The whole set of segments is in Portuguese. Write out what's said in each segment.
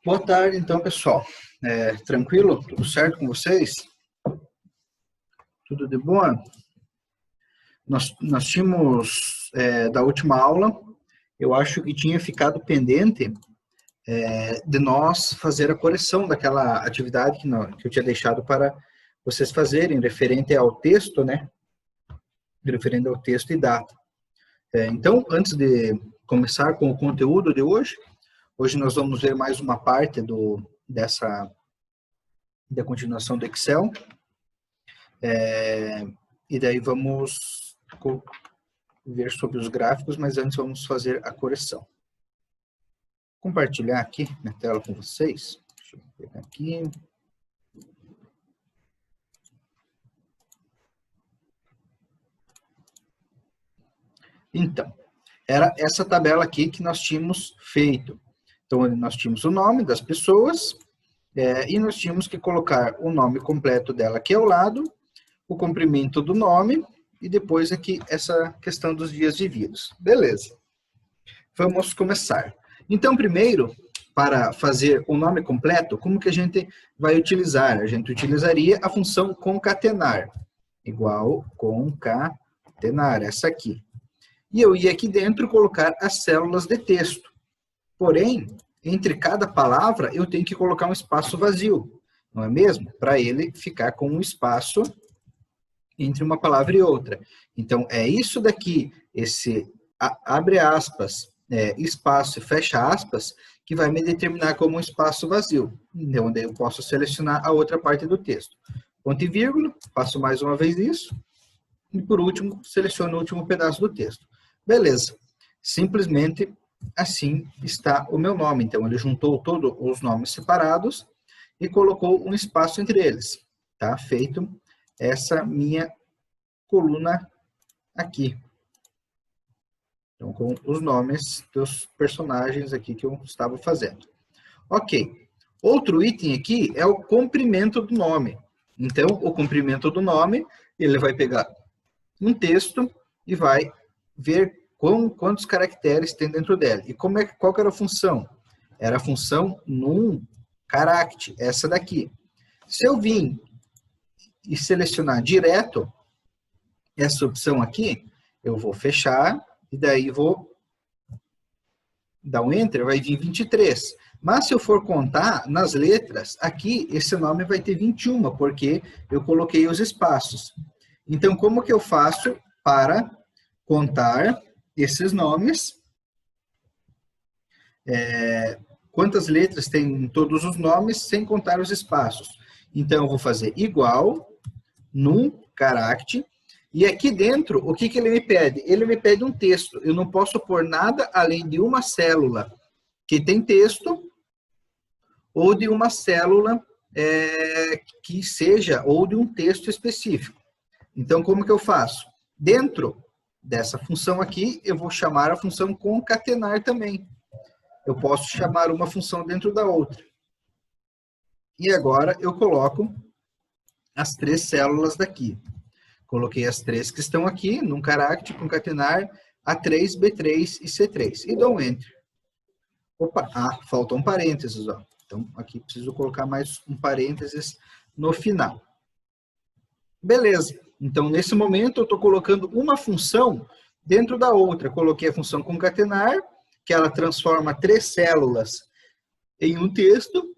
Boa tarde, então, pessoal. Tranquilo? Tudo certo com vocês? Tudo de boa? Nós tínhamos, da última aula, eu acho que tinha ficado pendente de nós fazer a correção daquela atividade que eu tinha deixado para vocês fazerem, referente ao texto, né? Referente ao texto e data. Então, antes de começar com o conteúdo de hoje nós vamos ver mais uma parte da continuação do Excel. E daí vamos ver sobre os gráficos, mas antes vamos fazer a correção. Vou compartilhar aqui minha tela com vocês. Deixa eu pegar aqui. Então, era essa tabela aqui que nós tínhamos feito. Então, nós tínhamos o nome das pessoas, e nós tínhamos que colocar o nome completo dela aqui ao lado, o comprimento do nome, e depois aqui essa questão dos dias vividos. Beleza. Vamos começar. Então, primeiro, para fazer o nome completo, como que a gente vai utilizar? A gente utilizaria a função concatenar, igual concatenar, essa aqui. E eu ia aqui dentro colocar as células de texto. Porém, entre cada palavra, eu tenho que colocar um espaço vazio, não é mesmo? Para ele ficar com um espaço entre uma palavra e outra. Então, é isso daqui, esse abre aspas, espaço e fecha aspas, que vai me determinar como um espaço vazio, onde eu posso selecionar a outra parte do texto. Ponto e vírgula, faço mais uma vez isso, e por último, seleciono o último pedaço do texto. Beleza. Simplesmente assim está o meu nome. Então, ele juntou todos os nomes separados e colocou um espaço entre eles. Tá feito essa minha coluna aqui. Então, com os nomes dos personagens aqui que eu estava fazendo. Ok. Outro item aqui é o comprimento do nome. Então, o comprimento do nome, ele vai pegar um texto e vai ver quantos caracteres tem dentro dela. E qual que era a função? Era a função num caractere, essa daqui. Se eu vim e selecionar direto essa opção aqui, eu vou fechar e daí vou dar um Enter, vai vir 23. Mas se eu for contar nas letras, aqui esse nome vai ter 21, porque eu coloquei os espaços. Então, como que eu faço para contar esses nomes? Quantas letras tem em todos os nomes, sem contar os espaços? Então, eu vou fazer igual, num caractere, e aqui dentro, o que ele me pede? Ele me pede um texto. Eu não posso pôr nada além de uma célula que tem texto, ou de uma célula que seja, ou de um texto específico. Então, como que eu faço? Dentro dessa função aqui, eu vou chamar a função concatenar também. Eu posso chamar uma função dentro da outra. E agora eu coloco as 3 células daqui. Coloquei as 3 que estão aqui, num caractere, concatenar A3, B3 e C3. E dou um Enter. Opa, faltam um parênteses, ó. Então, aqui preciso colocar mais um parênteses no final. Beleza. Então, nesse momento, eu estou colocando uma função dentro da outra. Coloquei a função concatenar, que ela transforma 3 células em um texto,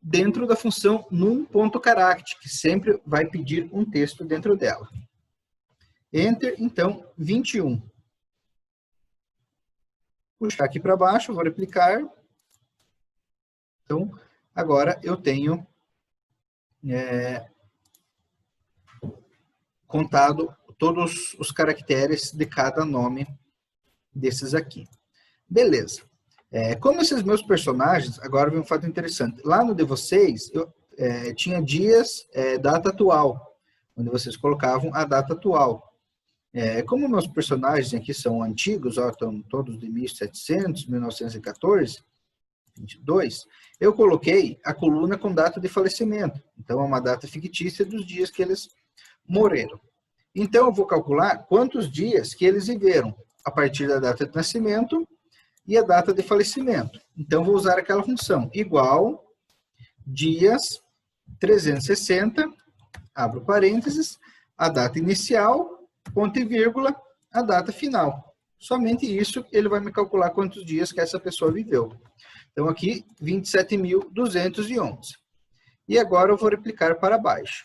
dentro da função num.caractere, que sempre vai pedir um texto dentro dela. Enter, então, 21. Puxar aqui para baixo, vou replicar. Então, agora eu tenho contado todos os caracteres de cada nome desses aqui. Beleza. Como esses meus personagens, agora vem um fato interessante. Lá no de vocês, eu tinha dias, data atual, onde vocês colocavam a data atual. Como meus personagens aqui são antigos, ó, estão todos de 1700, 1914, 22, eu coloquei a coluna com data de falecimento. Então, é uma data fictícia dos dias que eles morreram. Então, eu vou calcular quantos dias que eles viveram a partir da data de nascimento e a data de falecimento. Então, vou usar aquela função, igual dias 360, abro parênteses, a data inicial, ponto e vírgula, a data final. Somente isso, ele vai me calcular quantos dias que essa pessoa viveu. Então, aqui, 27.211. E agora eu vou replicar para baixo.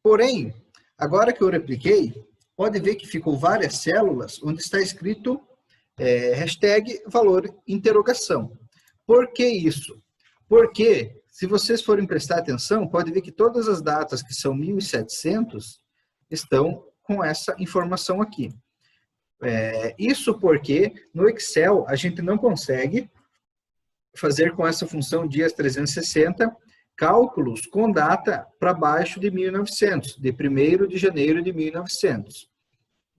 Porém, agora que eu repliquei, pode ver que ficou várias células onde está escrito hashtag valor interrogação. Por que isso? Porque, se vocês forem prestar atenção, pode ver que todas as datas que são 1.700 estão com essa informação aqui. Isso porque no Excel a gente não consegue fazer com essa função dias 360 cálculos com data para baixo de 1900, de 1º de janeiro de 1900.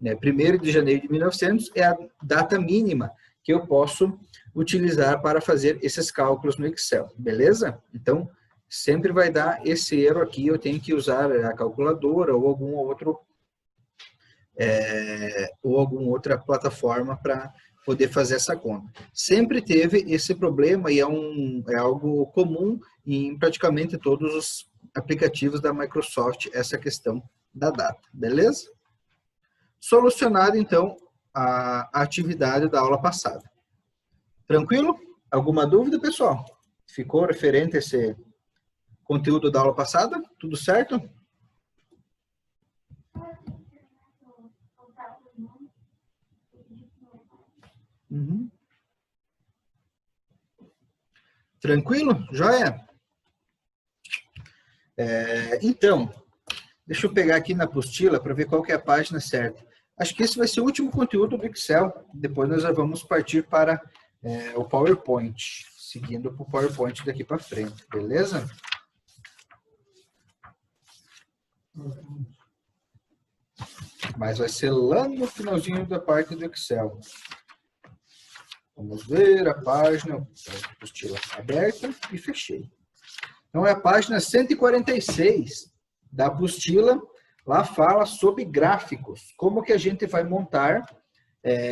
1º de janeiro de 1900 é a data mínima que eu posso utilizar para fazer esses cálculos no Excel, beleza? Então, sempre vai dar esse erro aqui, eu tenho que usar a calculadora ou alguma outra plataforma para poder fazer essa conta. Sempre teve esse problema e é algo comum em praticamente todos os aplicativos da Microsoft, essa questão da data, beleza? Solucionado, então, a atividade da aula passada. Tranquilo? Alguma dúvida, pessoal? Ficou referente a esse conteúdo da aula passada? Tudo certo? Uhum. Tranquilo? Joia? Então, deixa eu pegar aqui na apostila para ver qual que é a página certa. Acho que esse vai ser o último conteúdo do Excel. Depois nós já vamos partir para o PowerPoint, seguindo para o PowerPoint daqui para frente, beleza? Mas vai ser lá no finalzinho da parte do Excel. Vamos ver a página, a apostila aberta e fechei. Então é a página 146 da apostila. Lá fala sobre gráficos, como que a gente vai montar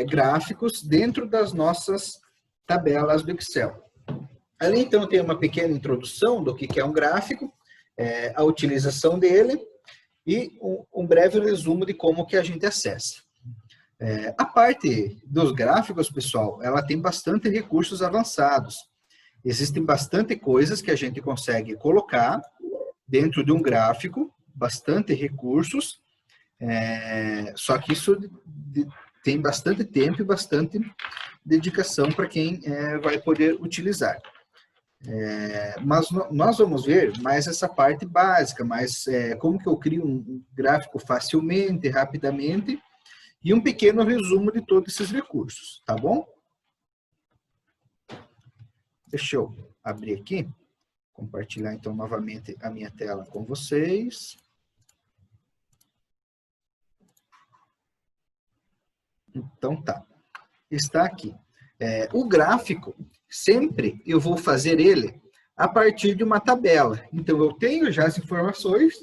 gráficos dentro das nossas tabelas do Excel. Ali, então, tem uma pequena introdução do que é um gráfico, a utilização dele e um breve resumo de como que a gente acessa. A parte dos gráficos, pessoal, ela tem bastante recursos avançados. Existem bastante coisas que a gente consegue colocar dentro de um gráfico, bastante recursos, só que isso tem bastante tempo e bastante dedicação para quem vai poder utilizar. Mas nós vamos ver mais essa parte básica, mais como que eu crio um gráfico facilmente, rapidamente, e um pequeno resumo de todos esses recursos, tá bom? Deixa eu abrir aqui, compartilhar então novamente a minha tela com vocês. Então tá, está aqui. O gráfico, sempre eu vou fazer ele a partir de uma tabela. Então eu tenho já as informações,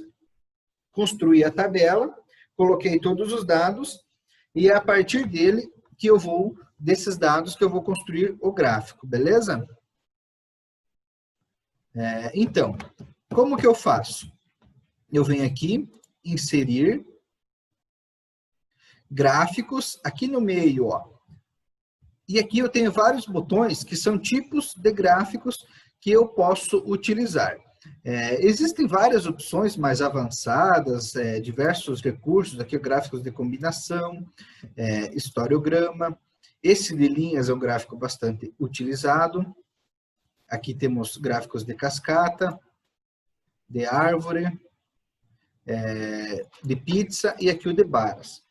construí a tabela, coloquei todos os dados, e é a partir desses dados que eu vou construir o gráfico, beleza? Então, como que eu faço? Eu venho aqui, inserir gráficos, aqui no meio, ó. E aqui eu tenho vários botões que são tipos de gráficos que eu posso utilizar. Existem várias opções mais avançadas, diversos recursos, aqui gráficos de combinação, historiograma. Esse de linhas é um gráfico bastante utilizado. Aqui temos gráficos de cascata, de árvore, de pizza e aqui o de barras.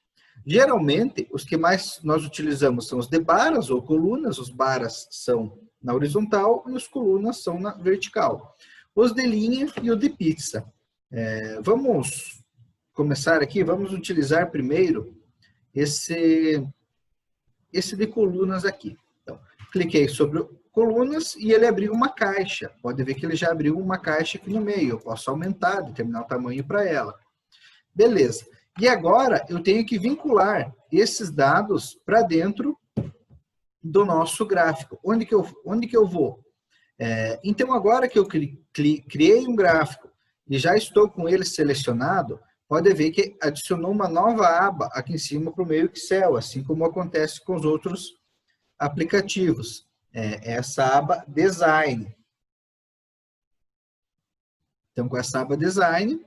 Geralmente, os que mais nós utilizamos são os de barras ou colunas. Os barras são na horizontal e as colunas são na vertical. Os de linha e o de pizza. Vamos começar aqui, vamos utilizar primeiro esse de colunas aqui. Então, cliquei sobre colunas e ele abriu uma caixa. Pode ver que ele já abriu uma caixa aqui no meio. Eu posso aumentar, determinar o tamanho para ela. Beleza. E agora eu tenho que vincular esses dados para dentro do nosso gráfico. Onde que eu vou? Então, agora que eu criei um gráfico e já estou com ele selecionado, pode ver que adicionou uma nova aba aqui em cima para o meu Excel, assim como acontece com os outros aplicativos. Essa aba Design. Então, com essa aba Design,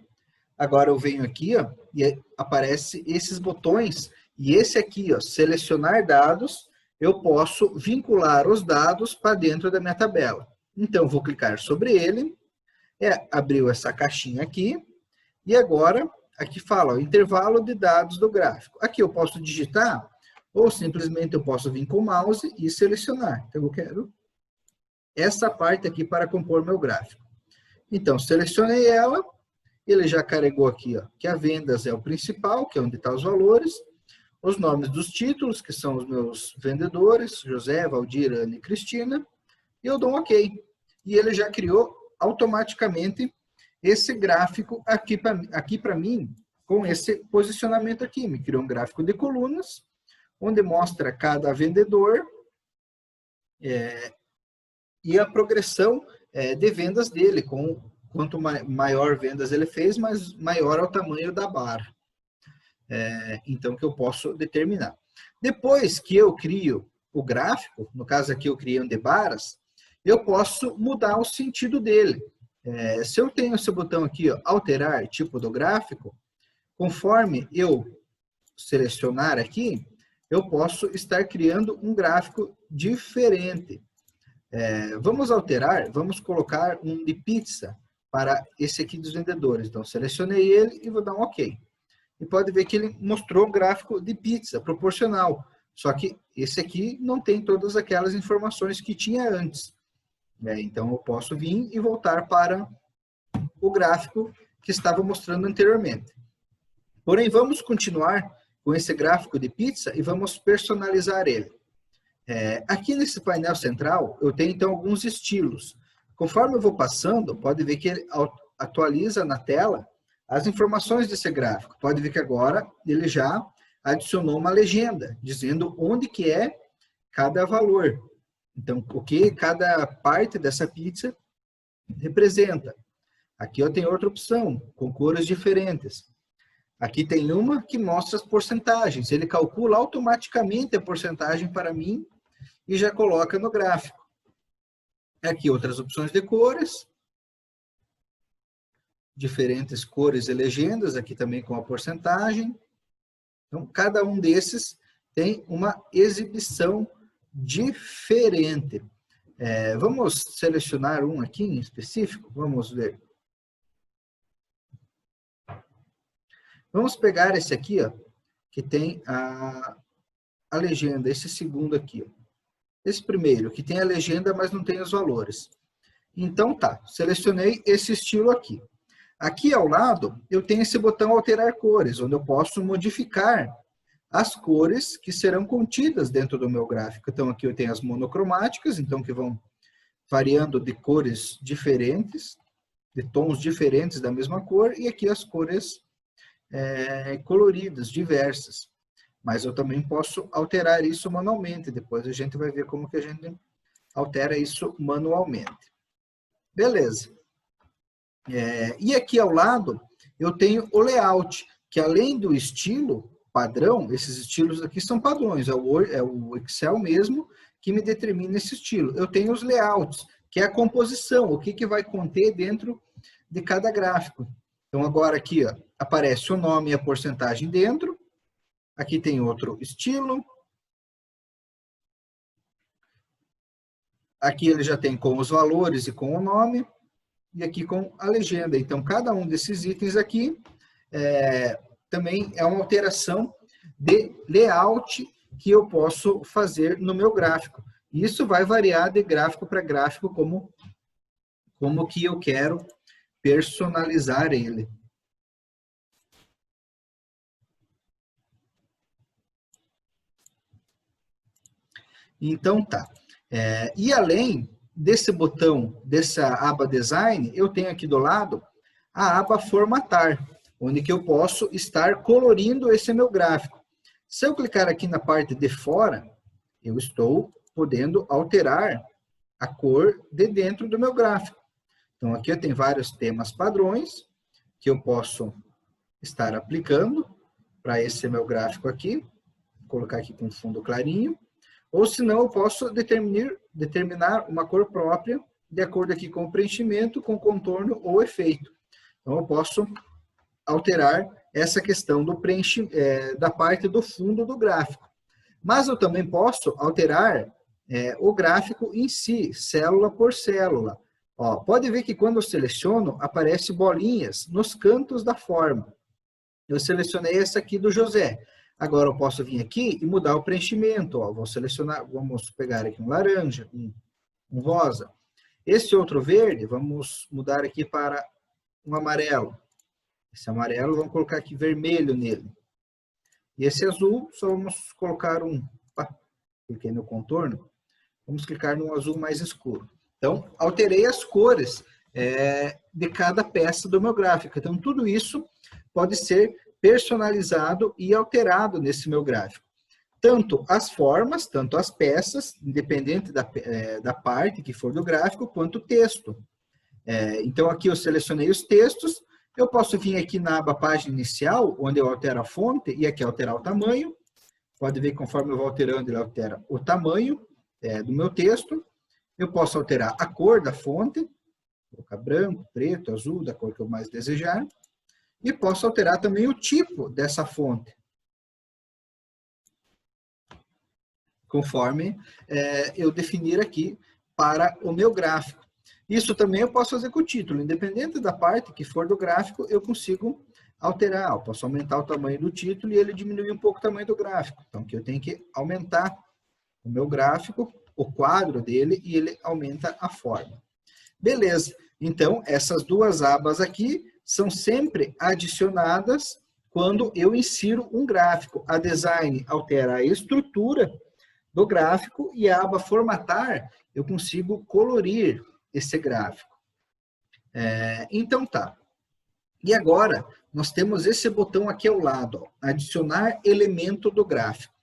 agora eu venho aqui, ó, e aparece esses botões, e esse aqui, ó, Selecionar dados, eu posso vincular os dados para dentro da minha tabela. Então, eu vou clicar sobre ele, abriu essa caixinha aqui, e agora, aqui fala, ó, intervalo de dados do gráfico. Aqui eu posso digitar, ou simplesmente eu posso vir com o mouse e selecionar. Então, eu quero essa parte aqui para compor meu gráfico. Então, selecionei ela, ele já carregou aqui, ó, que a vendas é o principal, que é onde estão os valores, os nomes dos títulos, que são os meus vendedores, José, Valdir, Ana e Cristina, e eu dou um OK. E ele já criou automaticamente esse gráfico aqui para mim, com esse posicionamento aqui. Me criou um gráfico de colunas, onde mostra cada vendedor e a progressão de vendas dele. Quanto maior vendas ele fez, maior é o tamanho da barra. Então, que eu posso determinar. Depois que eu crio o gráfico, no caso aqui eu criei um de barras, eu posso mudar o sentido dele. Se eu tenho esse botão aqui, ó, alterar tipo do gráfico, conforme eu selecionar aqui, eu posso estar criando um gráfico diferente. Vamos alterar, vamos colocar um de pizza para esse aqui dos vendedores. Então, selecionei ele e vou dar um OK. E pode ver que ele mostrou um gráfico de pizza, proporcional. Só que esse aqui não tem todas aquelas informações que tinha antes. Então, eu posso vir e voltar para o gráfico que estava mostrando anteriormente. Porém, vamos continuar com esse gráfico de pizza e vamos personalizar ele. Aqui nesse painel central, eu tenho então alguns estilos. Conforme eu vou passando, pode ver que ele atualiza na tela as informações desse gráfico. Pode ver que agora ele já adicionou uma legenda, dizendo onde que é cada valor. Então, o que cada parte dessa pizza representa. Aqui eu tenho outra opção, com cores diferentes. Aqui tem uma que mostra as porcentagens. Ele calcula automaticamente a porcentagem para mim e já coloca no gráfico. Aqui outras opções de cores. Diferentes cores e legendas, aqui também com a porcentagem. Então, cada um desses tem uma exibição diferente. Vamos selecionar um aqui em específico? Vamos ver. Vamos pegar esse aqui, ó, que tem a legenda, esse segundo aqui. Ó. Esse primeiro, que tem a legenda, mas não tem os valores. Então, tá, selecionei esse estilo aqui. Aqui ao lado, eu tenho esse botão alterar cores, onde eu posso modificar as cores que serão contidas dentro do meu gráfico. Então, aqui eu tenho as monocromáticas, então que vão variando de cores diferentes, de tons diferentes da mesma cor, e aqui as cores coloridas, diversas. Mas eu também posso alterar isso manualmente, depois a gente vai ver como que a gente altera isso manualmente. Beleza. E aqui ao lado, eu tenho o layout, que além do estilo padrão, esses estilos aqui são padrões, é o Excel mesmo que me determina esse estilo. Eu tenho os layouts, que é a composição, o que vai conter dentro de cada gráfico. Então agora aqui, ó, aparece o nome e a porcentagem dentro, aqui tem outro estilo, aqui ele já tem com os valores e com o nome, e aqui com a legenda. Então, cada um desses itens aqui também é uma alteração de layout que eu posso fazer no meu gráfico. Isso vai variar de gráfico para gráfico, como que eu quero personalizar ele. Então, tá. E além desse botão, dessa aba Design, eu tenho aqui do lado a aba Formatar, onde que eu posso estar colorindo esse meu gráfico. Se eu clicar aqui na parte de fora, eu estou podendo alterar a cor de dentro do meu gráfico. Então, aqui eu tenho vários temas padrões que eu posso estar aplicando para esse meu gráfico aqui. Vou colocar aqui com fundo clarinho. Ou, se não, eu posso determinar uma cor própria, de acordo aqui com o preenchimento, com contorno ou efeito. Então, eu posso alterar essa questão do da parte do fundo do gráfico. Mas eu também posso alterar o gráfico em si, célula por célula. Ó, pode ver que quando eu seleciono, aparece bolinhas nos cantos da forma. Eu selecionei essa aqui do José. Agora eu posso vir aqui e mudar o preenchimento. Ó, vou selecionar, vamos pegar aqui um laranja, um rosa. Esse outro verde, vamos mudar aqui para um amarelo. Esse amarelo, vamos colocar aqui vermelho nele. E esse azul, só vamos colocar cliquei no contorno, vamos clicar no azul mais escuro. Então, alterei as cores de cada peça do meu gráfico. Então, tudo isso pode ser personalizado e alterado nesse meu gráfico. Tanto as formas, tanto as peças, independente da parte que for do gráfico, quanto o texto. Então, aqui eu selecionei os textos. Eu posso vir aqui na aba página inicial, onde eu altero a fonte, e aqui alterar o tamanho. Pode ver que conforme eu vou alterando, ele altera o tamanho do meu texto. Eu posso alterar a cor da fonte, colocar branco, preto, azul, da cor que eu mais desejar. E posso alterar também o tipo dessa fonte, conforme eu definir aqui para o meu gráfico. Isso também eu posso fazer com o título, independente da parte que for do gráfico, eu consigo alterar. Eu posso aumentar o tamanho do título e ele diminuir um pouco o tamanho do gráfico. Então, aqui eu tenho que aumentar o meu gráfico, o quadro dele, e ele aumenta a forma. Beleza. Então, essas duas abas aqui são sempre adicionadas quando eu insiro um gráfico. A Design altera a estrutura do gráfico e a aba Formatar, eu consigo colorir esse gráfico. Então, tá. E agora, nós temos esse botão aqui ao lado, ó, adicionar elemento do gráfico.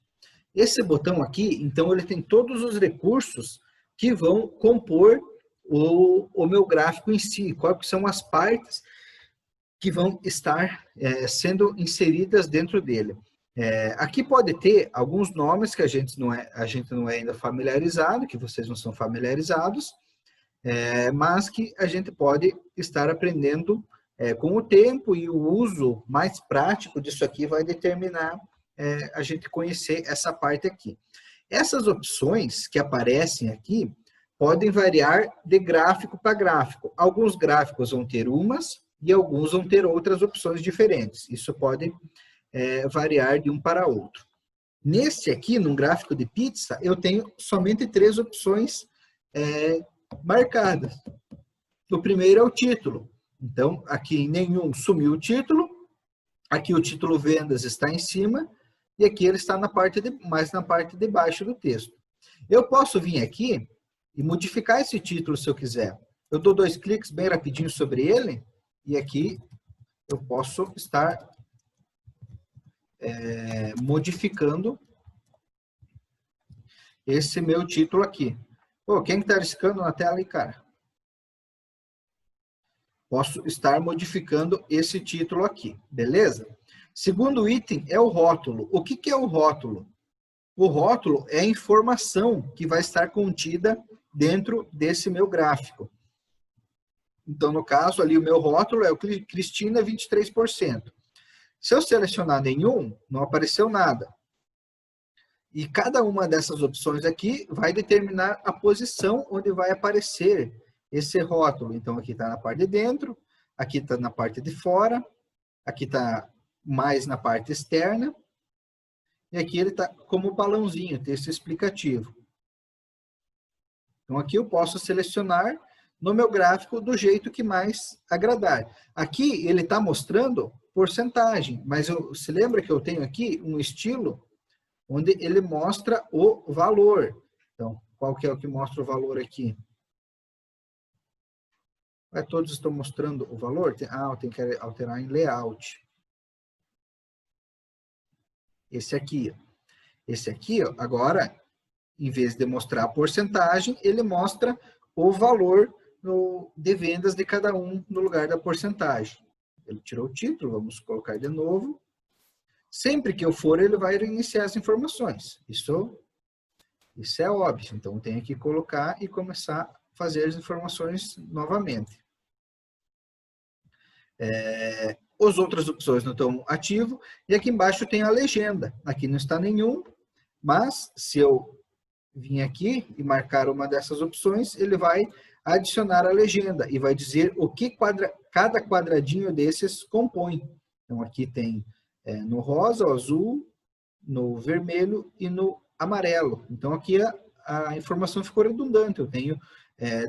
Esse botão aqui, então, ele tem todos os recursos que vão compor o meu gráfico em si, quais são as partes que vão estar sendo inseridas dentro dele. Aqui pode ter alguns nomes que a gente não é ainda familiarizado, que vocês não são familiarizados, mas que a gente pode estar aprendendo com o tempo, e o uso mais prático disso aqui vai determinar a gente conhecer essa parte aqui. Essas opções que aparecem aqui podem variar de gráfico para gráfico. Alguns gráficos vão ter umas e alguns vão ter outras opções diferentes. Isso pode variar de um para outro. Nesse aqui, num gráfico de pizza, eu tenho somente 3 opções marcadas. O primeiro é o título. Então, aqui em nenhum sumiu o título. Aqui o título vendas está em cima. E aqui ele está mais na parte de baixo do texto. Eu posso vir aqui e modificar esse título se eu quiser. Eu dou 2 cliques bem rapidinho sobre ele. E aqui eu posso estar modificando esse meu título aqui. Pô, quem está riscando na tela aí, cara? Posso estar modificando esse título aqui, beleza? Segundo item é o rótulo. O que é o rótulo? O rótulo é a informação que vai estar contida dentro desse meu gráfico. Então, no caso, ali o meu rótulo é o Cristina 23%. Se eu selecionar nenhum, não apareceu nada. E cada uma dessas opções aqui vai determinar a posição onde vai aparecer esse rótulo. Então, aqui está na parte de dentro, aqui está na parte de fora, aqui está mais na parte externa, e aqui ele está como balãozinho, texto explicativo. Então, aqui eu posso selecionar no meu gráfico do jeito que mais agradar. Aqui ele está mostrando porcentagem, mas se lembra que eu tenho aqui um estilo onde ele mostra o valor. Então, qual que é o que mostra o valor aqui? Todos estão mostrando o valor? Eu tenho que alterar em layout. Esse aqui, ó, agora, em vez de mostrar a porcentagem, ele mostra o valor de vendas de cada um no lugar da porcentagem. Ele tirou o título, vamos colocar de novo. Sempre que eu for, ele vai reiniciar as informações. Isso é óbvio, então eu tenho que colocar e começar a fazer as informações novamente. As outras opções não estão ativas, e aqui embaixo tem a legenda. Aqui não está nenhum, mas se eu vir aqui e marcar uma dessas opções, ele vai adicionar a legenda e vai dizer o que cada quadradinho desses compõe. Então aqui tem no rosa, o azul, no vermelho e no amarelo. Então aqui a informação ficou redundante, eu tenho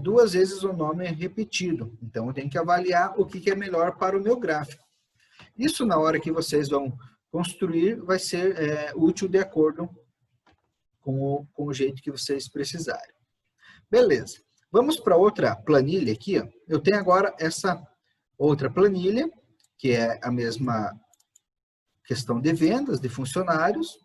duas vezes o nome repetido. Então eu tenho que avaliar o que é melhor para o meu gráfico. Isso na hora que vocês vão construir vai ser útil de acordo com o jeito que vocês precisarem. Beleza. Vamos para outra planilha aqui. Ó. Eu tenho agora essa outra planilha, que é a mesma questão de vendas de funcionários,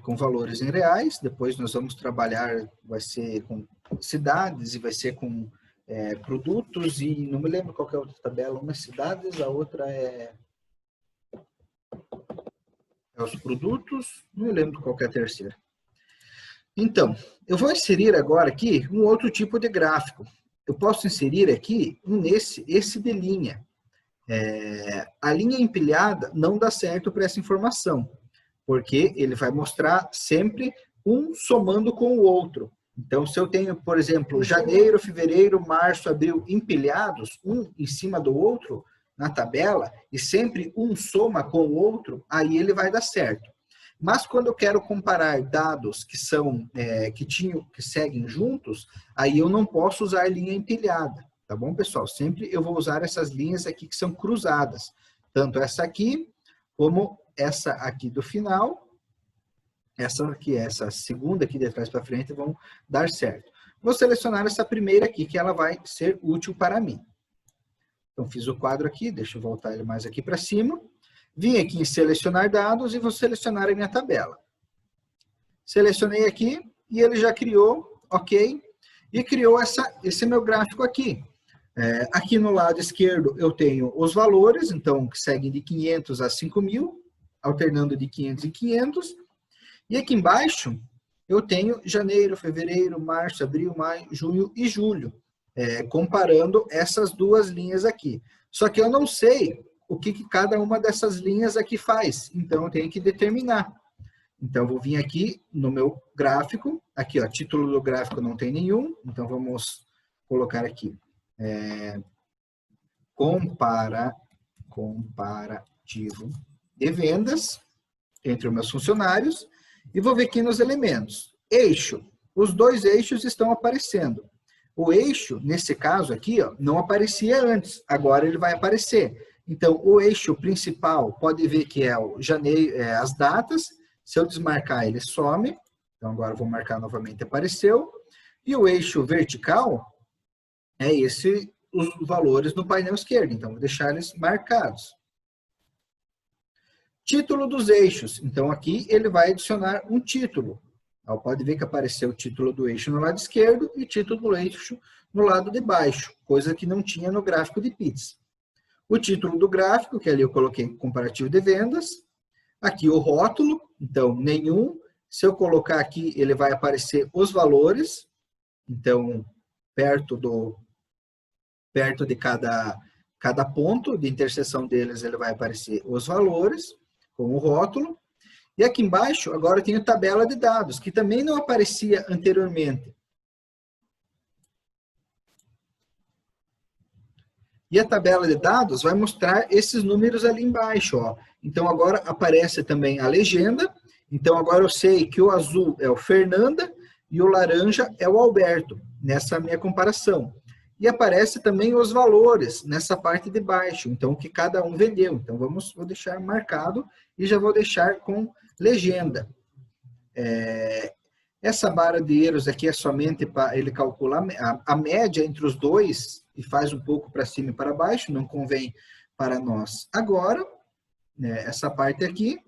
com valores em reais. Depois nós vamos trabalhar, vai ser com cidades e vai ser com produtos, e não me lembro qual que é a outra tabela. Uma é cidades, a outra é os produtos, não me lembro qual que é a terceira. Então, eu vou inserir agora aqui um outro tipo de gráfico. Eu posso inserir aqui esse de linha. A linha empilhada não dá certo para essa informação, porque ele vai mostrar sempre um somando com o outro. Então, se eu tenho, por exemplo, janeiro, fevereiro, março, abril empilhados, um em cima do outro na tabela, e sempre um soma com o outro, aí ele vai dar certo. Mas quando eu quero comparar dados que seguem juntos, aí eu não posso usar linha empilhada, tá bom, pessoal? Sempre eu vou usar essas linhas aqui que são cruzadas, tanto essa aqui como essa aqui do final. Essa segunda aqui de trás para frente vão dar certo. Vou selecionar essa primeira aqui, que ela vai ser útil para mim. Então, fiz o quadro aqui, deixa eu voltar ele mais aqui para cima. Vim aqui em selecionar dados e vou selecionar a minha tabela. Selecionei aqui e ele já criou, ok? E criou esse meu gráfico aqui. Aqui no lado esquerdo eu tenho os valores, então, que seguem de 500 a 5.000, alternando de 500 em 500. E aqui embaixo eu tenho janeiro, fevereiro, março, abril, maio, junho e julho, comparando essas duas linhas aqui. Só que eu não sei o que cada uma dessas linhas aqui faz, então eu tenho que determinar. Então eu vou vir aqui no meu gráfico, aqui ó, título do gráfico não tem nenhum, então vamos colocar aqui, comparativo de vendas entre os meus funcionários, e vou ver aqui nos elementos. Eixo, os dois eixos estão aparecendo. O eixo, nesse caso aqui, ó, não aparecia antes, agora ele vai aparecer. Então, o eixo principal, pode ver que é o janeiro, as datas. Se eu desmarcar, ele some. Então, agora eu vou marcar novamente, apareceu. E o eixo vertical é os valores no painel esquerdo. Então, vou deixar eles marcados. Título dos eixos. Então, aqui ele vai adicionar um título. Então, pode ver que apareceu o título do eixo no lado esquerdo e o título do eixo no lado de baixo, coisa que não tinha no gráfico de pizza. O título do gráfico, que ali eu coloquei comparativo de vendas. Aqui o rótulo, então nenhum. Se eu colocar aqui, ele vai aparecer os valores. Então, perto de cada ponto de interseção deles, ele vai aparecer os valores, com o rótulo. E aqui embaixo, agora eu tenho tabela de dados, que também não aparecia anteriormente. E a tabela de dados vai mostrar esses números ali embaixo, ó. Então, agora aparece também a legenda. Então, agora eu sei que o azul é o Fernanda e o laranja é o Alberto, nessa minha comparação. E aparece também os valores nessa parte de baixo, então, o que cada um vendeu. Então, vou deixar marcado e já vou deixar com legenda. Essa barra de erros aqui é somente para ele calcular a média entre os dois e faz um pouco para cima e para baixo, não convém para nós agora, essa parte aqui.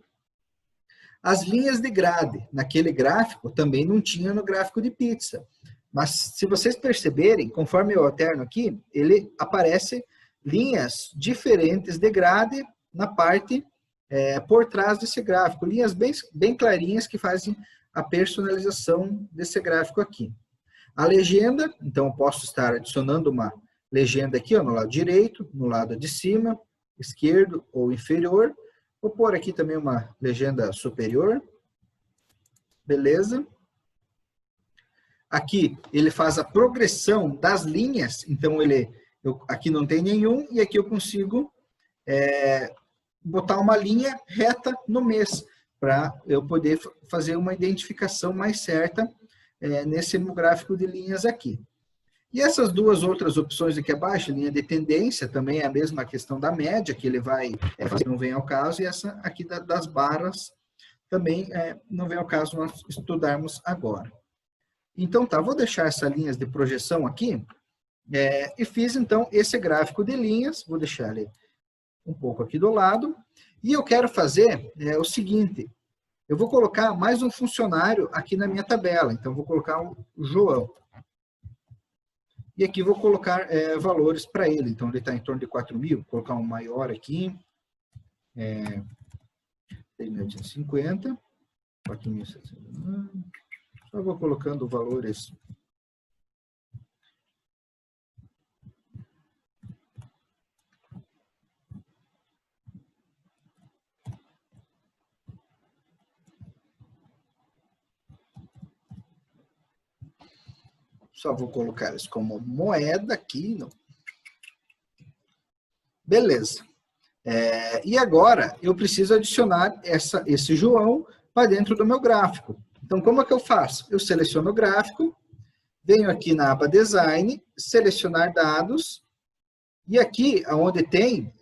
As linhas de grade, naquele gráfico, também não tinha no gráfico de pizza. Mas, se vocês perceberem, conforme eu alterno aqui, ele aparece linhas diferentes de grade na parte por trás desse gráfico. Linhas bem clarinhas que fazem a personalização desse gráfico aqui. A legenda, então eu posso estar adicionando uma legenda aqui, ó, no lado direito, no lado de cima, esquerdo ou inferior. Vou pôr aqui também uma legenda superior. Beleza. Aqui ele faz a progressão das linhas, então aqui não tem nenhum, e aqui eu consigo botar uma linha reta no mês, para eu poder fazer uma identificação mais certa nesse gráfico de linhas aqui. E essas duas outras opções aqui abaixo, linha de tendência, também é a mesma questão da média, que ele vai fazer, não vem ao caso, e essa aqui das barras também não vem ao caso nós estudarmos agora. Então tá, vou deixar essas linhas de projeção aqui, e fiz então esse gráfico de linhas, vou deixar ele um pouco aqui do lado, e eu quero fazer o seguinte, eu vou colocar mais um funcionário aqui na minha tabela, então vou colocar o João. E aqui vou colocar valores para ele, então ele está em torno de 4.000, vou colocar um maior aqui, 3.850, 4.700, só vou colocando valores. Só vou colocar eles como moeda aqui. Não. Beleza. E agora eu preciso adicionar esse João para dentro do meu gráfico. Então, como é que eu faço? Eu seleciono o gráfico, venho aqui na aba Design, selecionar dados, e aqui, onde tem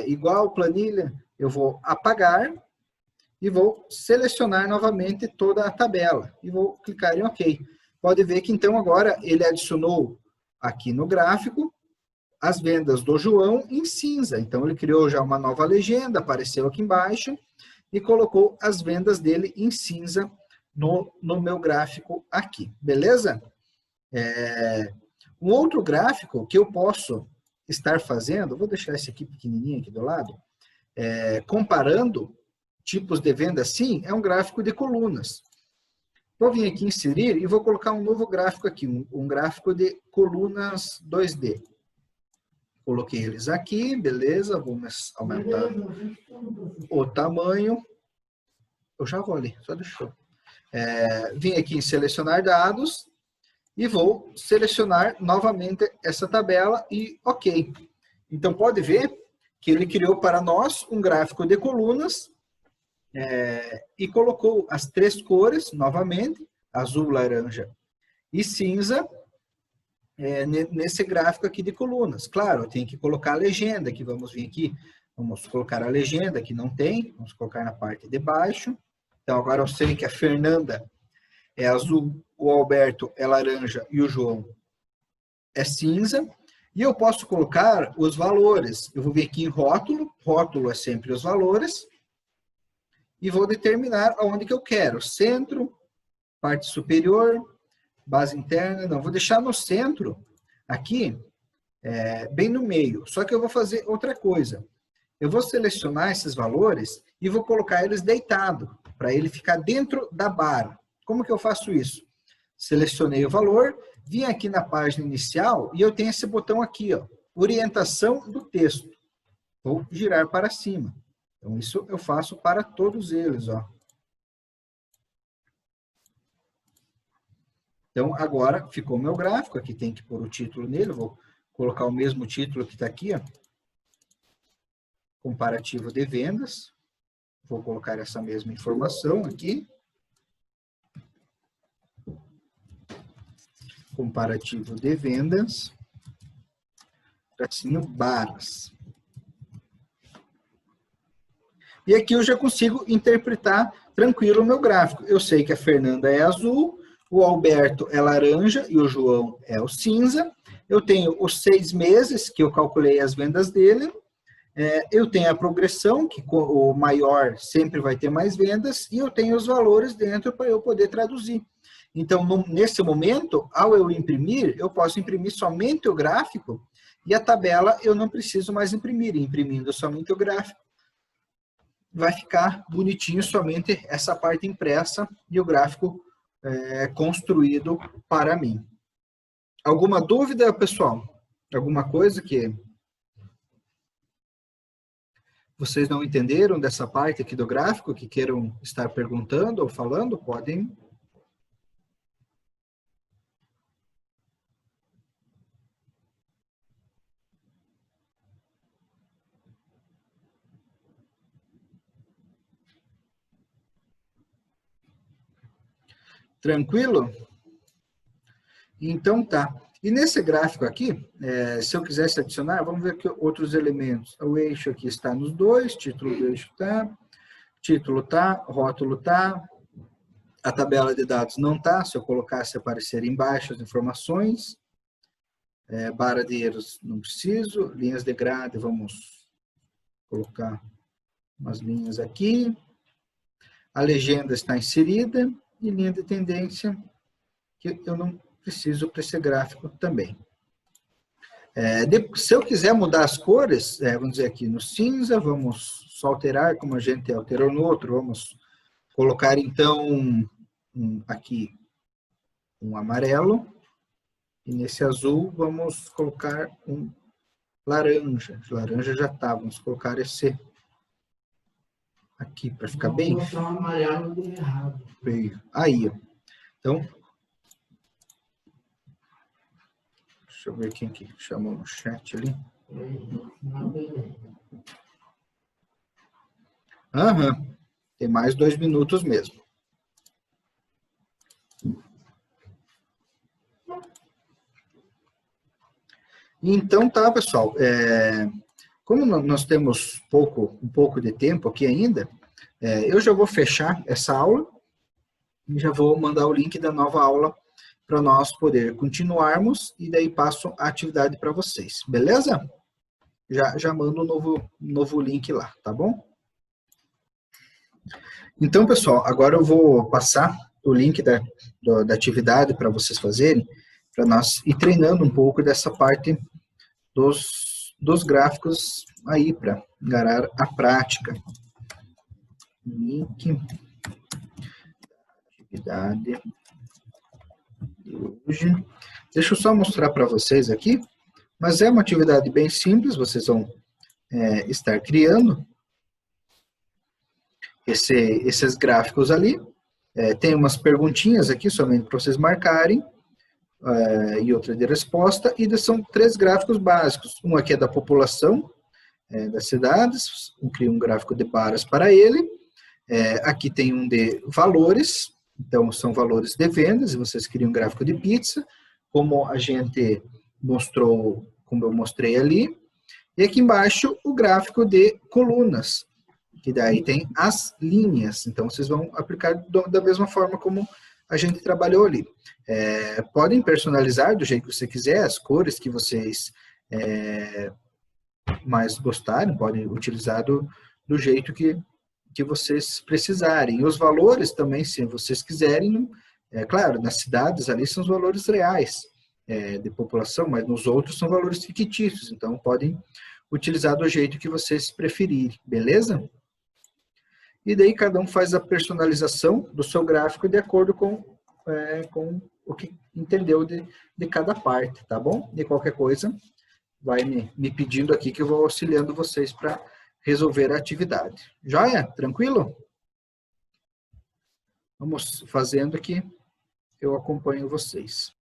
igual planilha, eu vou apagar e vou selecionar novamente toda a tabela. E vou clicar em OK. Pode ver que, então, agora ele adicionou aqui no gráfico as vendas do João em cinza. Então, ele criou já uma nova legenda, apareceu aqui embaixo, e colocou as vendas dele em cinza no meu gráfico aqui. Beleza? Um outro gráfico que eu posso estar fazendo, vou deixar esse aqui pequenininho aqui do lado, comparando tipos de venda assim, é um gráfico de colunas. Vou vir aqui inserir e vou colocar um novo gráfico aqui, um gráfico de colunas 2D. Coloquei eles aqui, beleza, vamos aumentar o tamanho. Eu já vou ali, só deixa eu. Vim aqui em selecionar dados e vou selecionar novamente essa tabela e OK. Então pode ver que ele criou para nós um gráfico de colunas, e colocou as três cores, novamente, azul, laranja e cinza, nesse gráfico aqui de colunas. Claro, eu tenho que colocar a legenda, que vamos vir aqui, vamos colocar a legenda, que não tem, vamos colocar na parte de baixo. Então, agora eu sei que a Fernanda é azul, o Alberto é laranja e o João é cinza. E eu posso colocar os valores. Eu vou vir aqui em rótulo, rótulo é sempre os valores, e vou determinar aonde que eu quero. Centro, parte superior, base interna. Não, vou deixar no centro, aqui, bem no meio. Só que eu vou fazer outra coisa. Eu vou selecionar esses valores e vou colocar eles deitados, para ele ficar dentro da barra. Como que eu faço isso? Selecionei o valor, vim aqui na página inicial e eu tenho esse botão aqui, ó, orientação do texto. Vou girar para cima. Então, isso eu faço para todos eles, ó. Então, agora ficou o meu gráfico. Aqui tem que pôr o título nele. Vou colocar o mesmo título que está aqui, ó. Comparativo de vendas. Vou colocar essa mesma informação aqui. Comparativo de vendas. Tracinho barras. E aqui eu já consigo interpretar tranquilo o meu gráfico. Eu sei que a Fernanda é azul, o Alberto é laranja e o João é o cinza. Eu tenho os 6 meses que eu calculei as vendas dele. Eu tenho a progressão, que o maior sempre vai ter mais vendas, e eu tenho os valores dentro para eu poder traduzir. Então, nesse momento, ao eu imprimir, eu posso imprimir somente o gráfico, e a tabela eu não preciso mais imprimir. Imprimindo somente o gráfico, vai ficar bonitinho somente essa parte impressa e o gráfico construído para mim. Alguma dúvida, pessoal? Alguma coisa que vocês não entenderam dessa parte aqui do gráfico, que queiram estar perguntando ou falando? Podem. Tranquilo? Então tá. E nesse gráfico aqui, se eu quisesse adicionar, vamos ver aqui outros elementos. O eixo aqui está nos dois, título do eixo tá, título tá, rótulo tá, a tabela de dados não tá, se eu colocasse aparecer embaixo as informações, barra de erros não preciso, linhas de grade, vamos colocar umas linhas aqui, a legenda está inserida, e linha de tendência, que eu não preciso para esse gráfico também. Se eu quiser mudar as cores, vamos dizer aqui no cinza, vamos só alterar como a gente alterou no outro, vamos colocar então aqui um amarelo, e nesse azul vamos colocar um laranja. Laranja já está, vamos colocar esse aqui para ficar bem. Vou botar um amarelo de errado. Aí, ó. Então, deixa eu ver quem que chamou no chat ali. Aham, tem mais 2 minutos mesmo. Então tá, pessoal. Como nós temos um pouco de tempo aqui ainda, eu já vou fechar essa aula e já vou mandar o link da nova aula para nós poder continuarmos e daí passo a atividade para vocês, beleza? Já mando um novo link lá, tá bom? Então, pessoal, agora eu vou passar o link da atividade para vocês fazerem, para nós ir treinando um pouco dessa parte dos gráficos aí, para enganar a prática. Link, atividade de hoje. Deixa eu só mostrar para vocês aqui, mas é uma atividade bem simples, vocês vão estar criando esses gráficos ali. Tem umas perguntinhas aqui, somente para vocês marcarem, e outra de resposta, e são 3 gráficos básicos. Um aqui é da população das cidades, cria um gráfico de barras para ele. Aqui tem um de valores, então são valores de vendas, e vocês criam um gráfico de pizza, como a gente mostrou, como eu mostrei ali. E aqui embaixo o gráfico de colunas, que daí tem as linhas, então vocês vão aplicar da mesma forma como a gente trabalhou ali. Podem personalizar do jeito que você quiser, as cores que vocês mais gostarem, podem utilizar do jeito que vocês precisarem. E os valores também, se vocês quiserem, claro, nas cidades ali são os valores reais de população, mas nos outros são valores fictícios, então podem utilizar do jeito que vocês preferirem, beleza? E daí cada um faz a personalização do seu gráfico de acordo com o que entendeu de cada parte, tá bom? E qualquer coisa, vai me pedindo aqui que eu vou auxiliando vocês para resolver a atividade. Joia? Tranquilo? Vamos fazendo aqui, eu acompanho vocês.